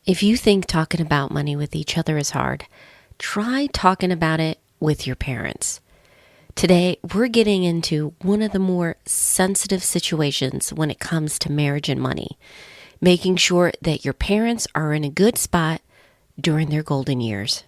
If you think talking about money with each other is hard, try talking about it with your parents. Today, we're getting into one of the more sensitive situations when it comes to marriage and money, making sure that your parents are in a good spot during their golden years.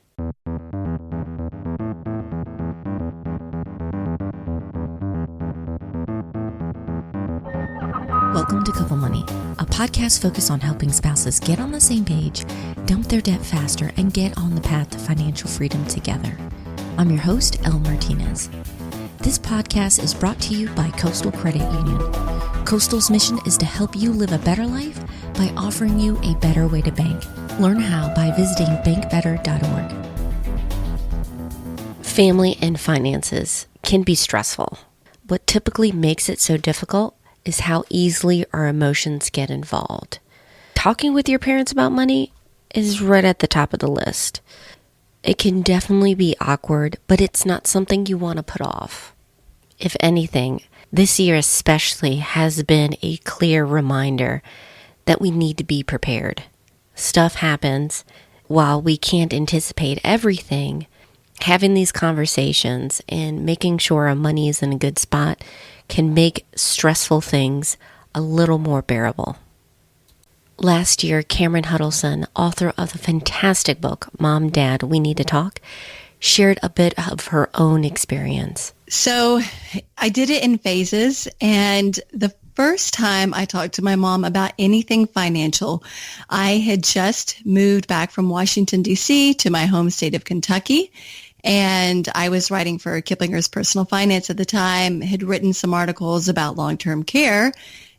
Welcome to Couple Money, a podcast focused on helping spouses get on the same page, dump their debt faster, and get on the path to financial freedom together. I'm your host, Elle Martinez. This podcast is brought to you by Coastal Credit Union. Coastal's mission is to help you live a better life by offering you a better way to bank. Learn how by visiting bankbetter.org. Family and finances can be stressful. What typically makes it so difficult is how easily our emotions get involved. Talking with your parents about money is right at the top of the list. It can definitely be awkward, but it's not something you want to put off. If anything, this year especially has been a clear reminder that we need to be prepared. Stuff happens. While we can't anticipate everything, having these conversations and making sure our money is in a good spot can make stressful things a little more bearable. Last year, Cameron Huddleson, author of the fantastic book, Mom, Dad, We Need to Talk, shared a bit of her own experience. So I did it in phases, and the first time I talked to my mom about anything financial, I had just moved back from Washington, D.C. to my home state of Kentucky. And I was writing for Kiplinger's Personal Finance at the time, had written some articles about long-term care.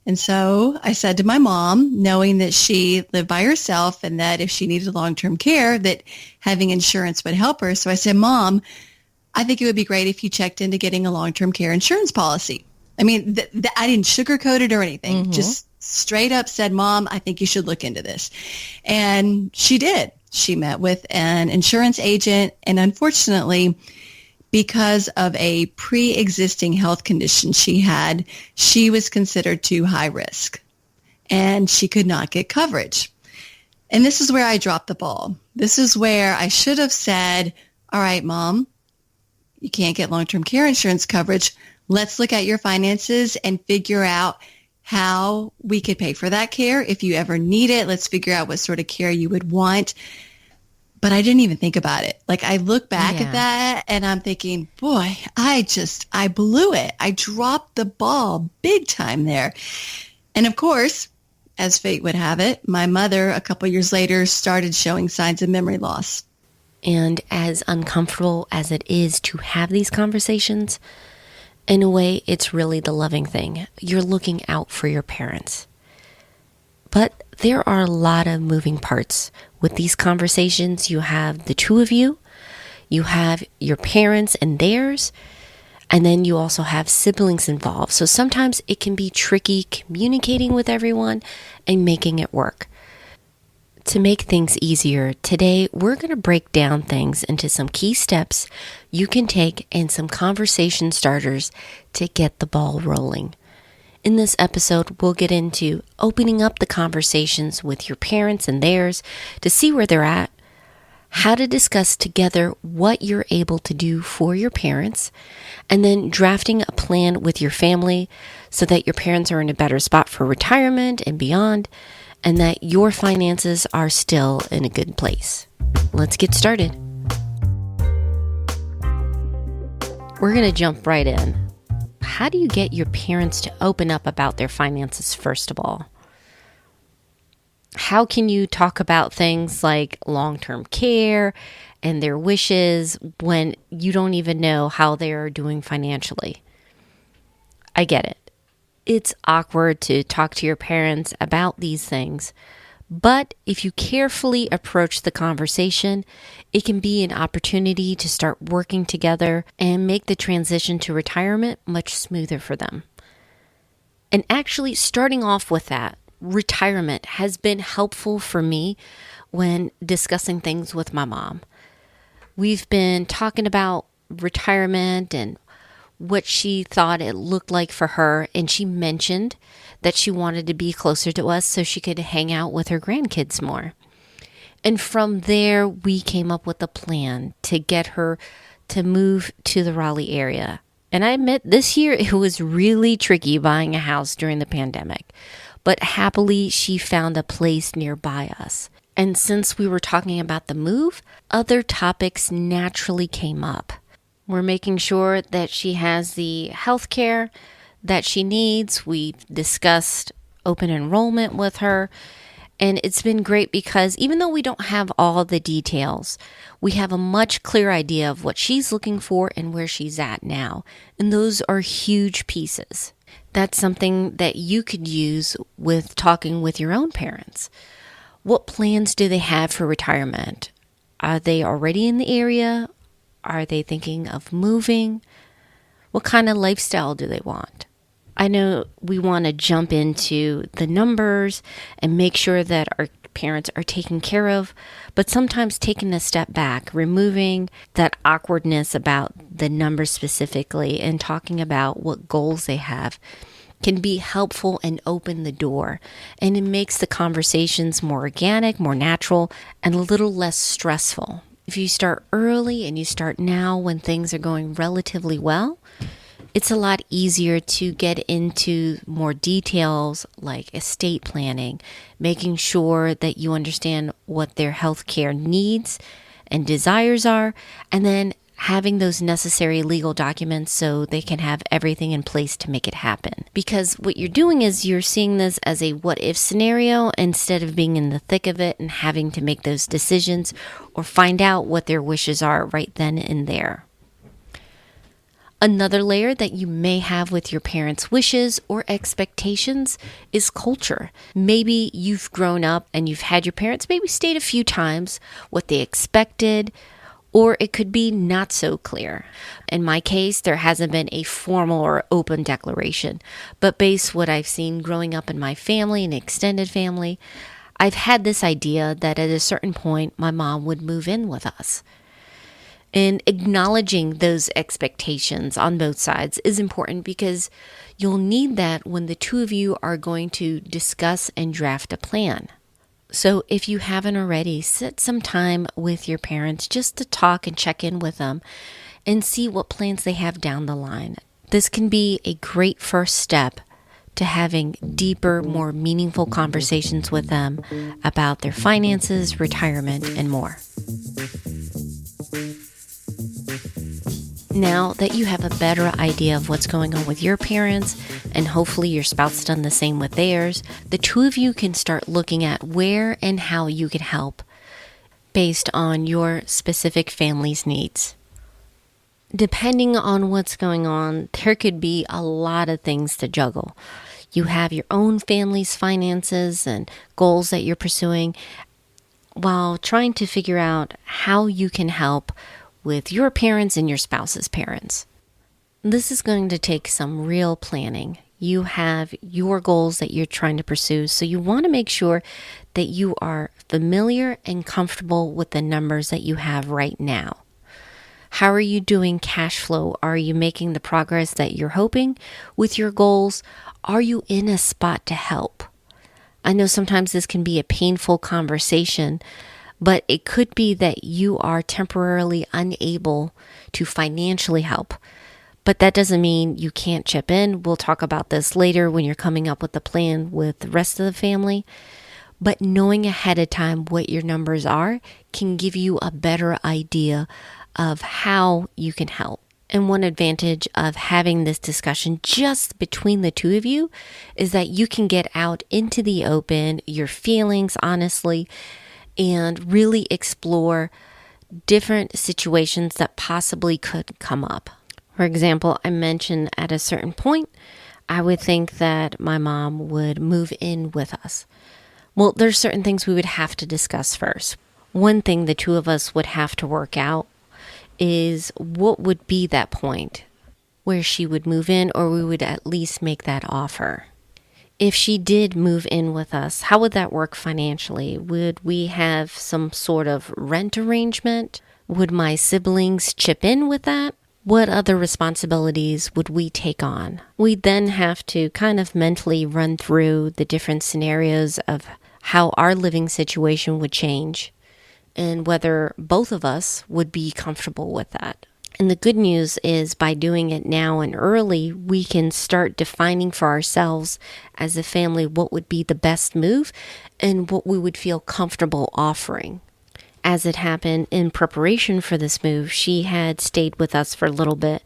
And so I said to my mom, knowing that she lived by herself and that if she needed long-term care, that having insurance would help her. So I said, Mom, I think it would be great if you checked into getting a long-term care insurance policy. I mean, I didn't sugarcoat it or anything. Just straight up said, Mom, I think you should look into this. And she did. She met with an insurance agent, and unfortunately, because of a pre-existing health condition she had, she was considered too high risk, and she could not get coverage. And this is where I dropped the ball. This is where I should have said, all right, Mom, you can't get long-term care insurance coverage. Let's look at your finances and figure out how we could pay for that care if you ever need it. Let's figure out what sort of care you would want. But I didn't even think about it. Like, I look back at that and I'm thinking, boy, I blew it. I dropped the ball big time there. And of course, as fate would have it, my mother a couple years later started showing signs of memory loss. And as uncomfortable as it is to have these conversations, in a way, it's really the loving thing. You're looking out for your parents. But there are a lot of moving parts with these conversations. You have the two of you, you have your parents and theirs, and then you also have siblings involved. So sometimes it can be tricky communicating with everyone and making it work. To make things easier, today we're going to break down things into some key steps you can take and some conversation starters to get the ball rolling. In this episode, we'll get into opening up the conversations with your parents and theirs to see where they're at, how to discuss together what you're able to do for your parents, and then drafting a plan with your family so that your parents are in a better spot for retirement and beyond, and that your finances are still in a good place. Let's get started. We're going to jump right in. How do you get your parents to open up about their finances, first of all? How can you talk about things like long-term care and their wishes when you don't even know how they are doing financially? I get it. It's awkward to talk to your parents about these things, but if you carefully approach the conversation, it can be an opportunity to start working together and make the transition to retirement much smoother for them. And actually, starting off with that, retirement has been helpful for me when discussing things with my mom. We've been talking about retirement and what she thought it looked like for her, and she mentioned that she wanted to be closer to us so she could hang out with her grandkids more. And from there, we came up with a plan to get her to move to the Raleigh area. And I admit this year it was really tricky buying a house during the pandemic. But happily, she found a place nearby us. And since we were talking about the move, other topics naturally came up. We're making sure that she has the health care that she needs. We discussed open enrollment with her. And it's been great because even though we don't have all the details, we have a much clearer idea of what she's looking for and where she's at now. And those are huge pieces. That's something that you could use with talking with your own parents. What plans do they have for retirement? Are they already in the area? Are they thinking of moving? What kind of lifestyle do they want? I know we want to jump into the numbers and make sure that our parents are taken care of, but sometimes taking a step back, removing that awkwardness about the numbers specifically and talking about what goals they have can be helpful and open the door. And it makes the conversations more organic, more natural, and a little less stressful. If you start early and you start now when things are going relatively well, it's a lot easier to get into more details like estate planning, making sure that you understand what their healthcare needs and desires are, and then having those necessary legal documents so they can have everything in place to make it happen. Because what you're doing is you're seeing this as a what-if scenario instead of being in the thick of it and having to make those decisions or find out what their wishes are right then and there. Another layer that you may have with your parents' wishes or expectations is culture. Maybe you've grown up and you've had your parents maybe state a few times what they expected, or it could be not so clear. In my case, there hasn't been a formal or open declaration, but based what I've seen growing up in my family and extended family, I've had this idea that at a certain point, my mom would move in with us. And acknowledging those expectations on both sides is important because you'll need that when the two of you are going to discuss and draft a plan. So if you haven't already, set some time with your parents just to talk and check in with them and see what plans they have down the line. This can be a great first step to having deeper, more meaningful conversations with them about their finances, retirement, and more. Now that you have a better idea of what's going on with your parents, and hopefully your spouse done the same with theirs, the two of you can start looking at where and how you can help based on your specific family's needs. Depending on what's going on, there could be a lot of things to juggle. You have your own family's finances and goals that you're pursuing while trying to figure out how you can help with your parents and your spouse's parents. This is going to take some real planning. You have your goals that you're trying to pursue, so you want to make sure that you are familiar and comfortable with the numbers that you have right now. How are you doing cash flow? Are you making the progress that you're hoping with your goals? Are you in a spot to help? I know sometimes this can be a painful conversation, but it could be that you are temporarily unable to financially help. But that doesn't mean you can't chip in. We'll talk about this later when you're coming up with the plan with the rest of the family. But knowing ahead of time what your numbers are can give you a better idea of how you can help. And one advantage of having this discussion just between the two of you is that you can get out into the open, your feelings honestly, and really explore different situations that possibly could come up. For example, I mentioned at a certain point, I would think that my mom would move in with us. Well, there's certain things we would have to discuss first. One thing the two of us would have to work out is what would be that point where she would move in, or we would at least make that offer. If she did move in with us, how would that work financially? Would we have some sort of rent arrangement? Would my siblings chip in with that? What other responsibilities would we take on? We'd then have to kind of mentally run through the different scenarios of how our living situation would change. and whether both of us would be comfortable with that. And the good news is by doing it now and early, we can start defining for ourselves as a family what would be the best move and what we would feel comfortable offering. As it happened, in preparation for this move, she had stayed with us for a little bit,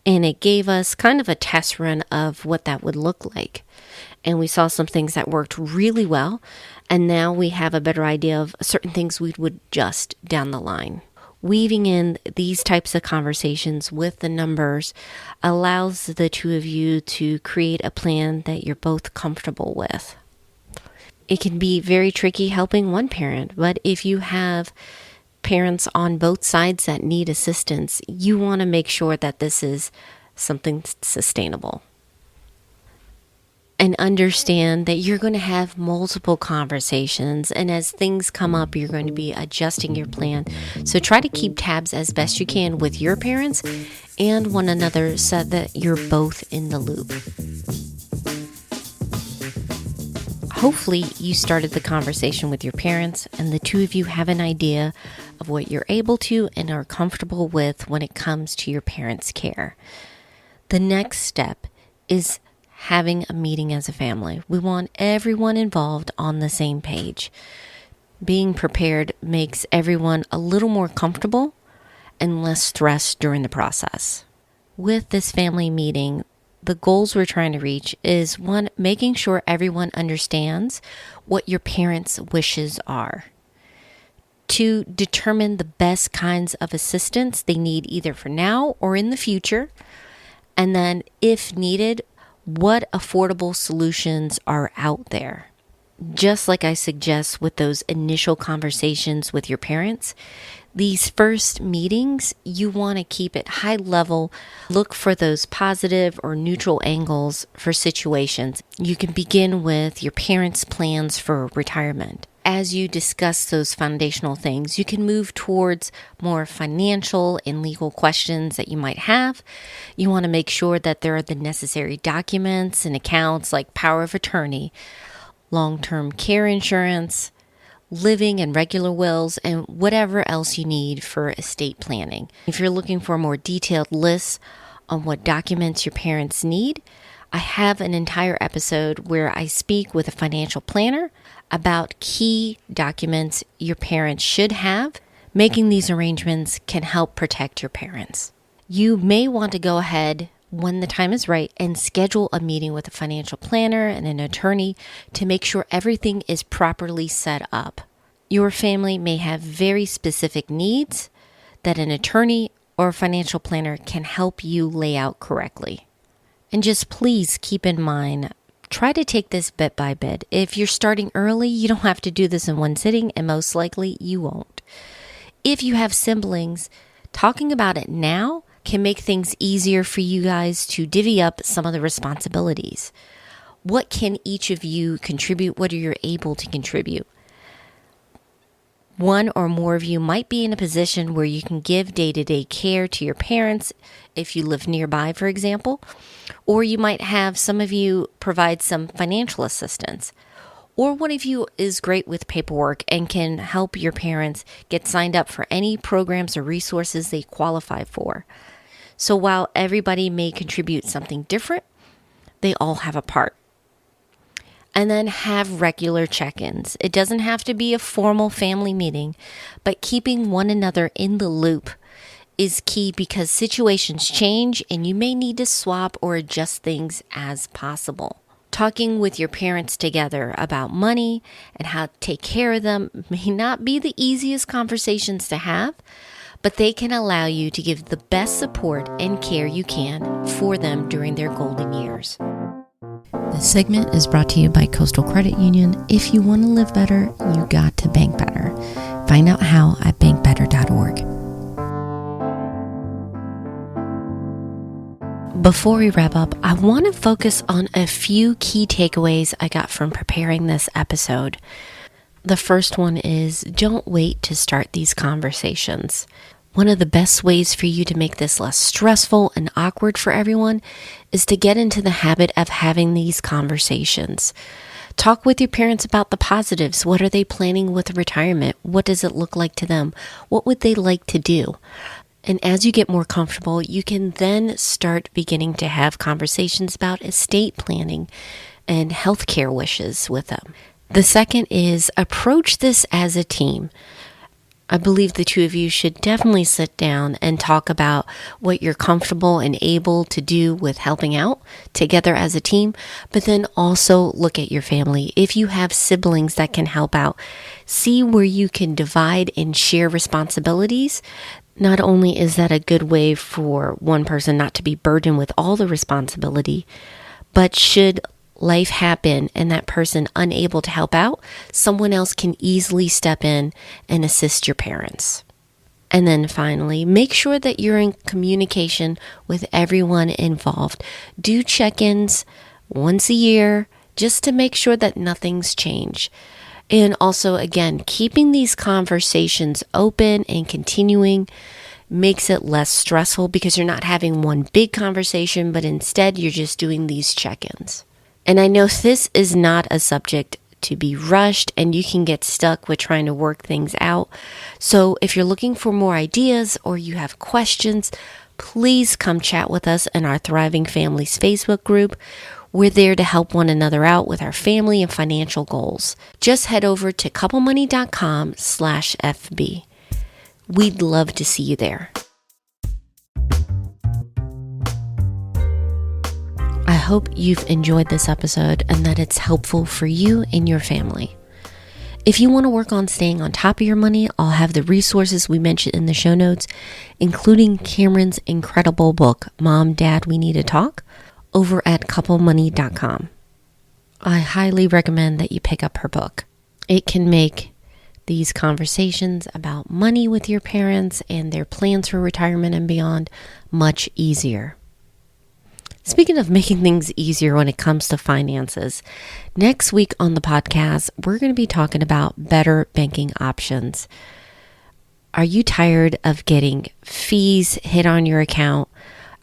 and it gave us kind of a test run of what that would look like. And we saw some things that worked really well, and now we have a better idea of certain things we would adjust down the line. Weaving in these types of conversations with the numbers allows the two of you to create a plan that you're both comfortable with. It can be very tricky helping one parent, but if you have parents on both sides that need assistance, you want to make sure that this is something sustainable. And understand that you're going to have multiple conversations, and as things come up, you're going to be adjusting your plan. So try to keep tabs as best you can with your parents and one another so that you're both in the loop. Hopefully you started the conversation with your parents and the two of you have an idea of what you're able to and are comfortable with when it comes to your parents' care. The next step is having a meeting as a family. We want everyone involved on the same page. Being prepared makes everyone a little more comfortable and less stressed during the process. With this family meeting, the goals we're trying to reach is one, making sure everyone understands what your parents' wishes are. Two, determine the best kinds of assistance they need either for now or in the future. And then, if needed, what affordable solutions are out there. Just like I suggest with those initial conversations with your parents, these first meetings, you want to keep it high level. Look for those positive or neutral angles for situations. You can begin with your parents' plans for retirement. As you discuss those foundational things, you can move towards more financial and legal questions that you might have. You want to make sure that there are the necessary documents and accounts like power of attorney, long-term care insurance, living and regular wills, and whatever else you need for estate planning. If you're looking for a more detailed list on what documents your parents need, I have an entire episode where I speak with a financial planner about key documents your parents should have. Making these arrangements can help protect your parents. You may want to go ahead when the time is right and schedule a meeting with a financial planner and an attorney to make sure everything is properly set up. Your family may have very specific needs that an attorney or a financial planner can help you lay out correctly. And just please keep in mind, try to take this bit by bit. If you're starting early, you don't have to do this in one sitting, and most likely you won't. If you have siblings, talking about it now can make things easier for you guys to divvy up some of the responsibilities. What can each of you contribute? What are you able to contribute? One or more of you might be in a position where you can give day-to-day care to your parents if you live nearby, for example, or you might have some of you provide some financial assistance, or one of you is great with paperwork and can help your parents get signed up for any programs or resources they qualify for. So while everybody may contribute something different, they all have a part. And then have regular check-ins. It doesn't have to be a formal family meeting, but keeping one another in the loop is key because situations change and you may need to swap or adjust things as possible. Talking with your parents together about money and how to take care of them may not be the easiest conversations to have, but they can allow you to give the best support and care you can for them during their golden years. This segment is brought to you by Coastal Credit Union. If you want to live better, you got to bank better. Find out how at bankbetter.org. Before we wrap up, I want to focus on a few key takeaways I got from preparing this episode. The first one is don't wait to start these conversations. One of the best ways for you to make this less stressful and awkward for everyone is to get into the habit of having these conversations. Talk with your parents about the positives. What are they planning with retirement? What does it look like to them? What would they like to do? And as you get more comfortable, you can then start beginning to have conversations about estate planning and healthcare wishes with them. The second is approach this as a team. I believe the two of you should definitely sit down and talk about what you're comfortable and able to do with helping out together as a team, but then also look at your family. If you have siblings that can help out, see where you can divide and share responsibilities. Not only is that a good way for one person not to be burdened with all the responsibility, but should life happen and that person unable to help out, someone else can easily step in and assist your parents. And then finally, make sure that you're in communication with everyone involved. Do check-ins once a year just to make sure that nothing's changed. And also, again, keeping these conversations open and continuing makes it less stressful because you're not having one big conversation, but instead you're just doing these check-ins. And I know this is not a subject to be rushed and you can get stuck with trying to work things out. So if you're looking for more ideas or you have questions, please come chat with us in our Thriving Families Facebook group. We're there to help one another out with our family and financial goals. Just head over to couplemoney.com/FB. We'd love to see you there. I hope you've enjoyed this episode and that it's helpful for you and your family. If you want to work on staying on top of your money, I'll have the resources we mentioned in the show notes, including Cameron's incredible book, Mom, Dad, We Need to Talk, over at couplemoney.com. I highly recommend that you pick up her book. It can make these conversations about money with your parents and their plans for retirement and beyond much easier. Speaking of making things easier when it comes to finances, next week on the podcast, we're going to be talking about better banking options. Are you tired of getting fees hit on your account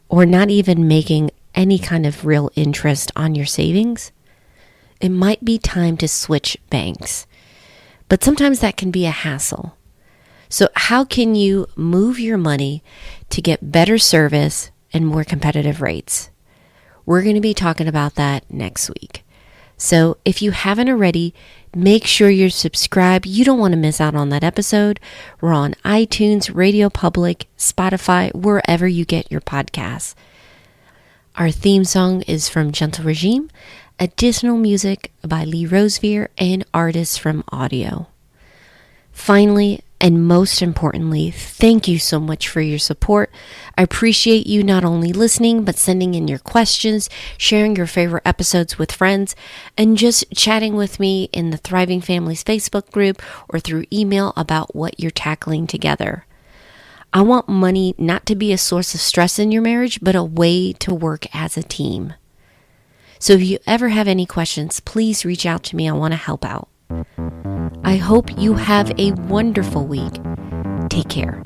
or not even making any kind of real interest on your savings? It might be time to switch banks, but sometimes that can be a hassle. So how can you move your money to get better service and more competitive rates? We're going to be talking about that next week. So if you haven't already, make sure you're subscribed. You don't want to miss out on that episode. We're on iTunes, Radio Public, Spotify, wherever you get your podcasts. Our theme song is from Gentle Regime, additional music by Lee Rosevear, and artists from Audio. Finally, and most importantly, thank you so much for your support. I appreciate you not only listening, but sending in your questions, sharing your favorite episodes with friends, and just chatting with me in the Thriving Families Facebook group or through email about what you're tackling together. I want money not to be a source of stress in your marriage, but a way to work as a team. So if you ever have any questions, please reach out to me. I want to help out. I hope you have a wonderful week. Take care.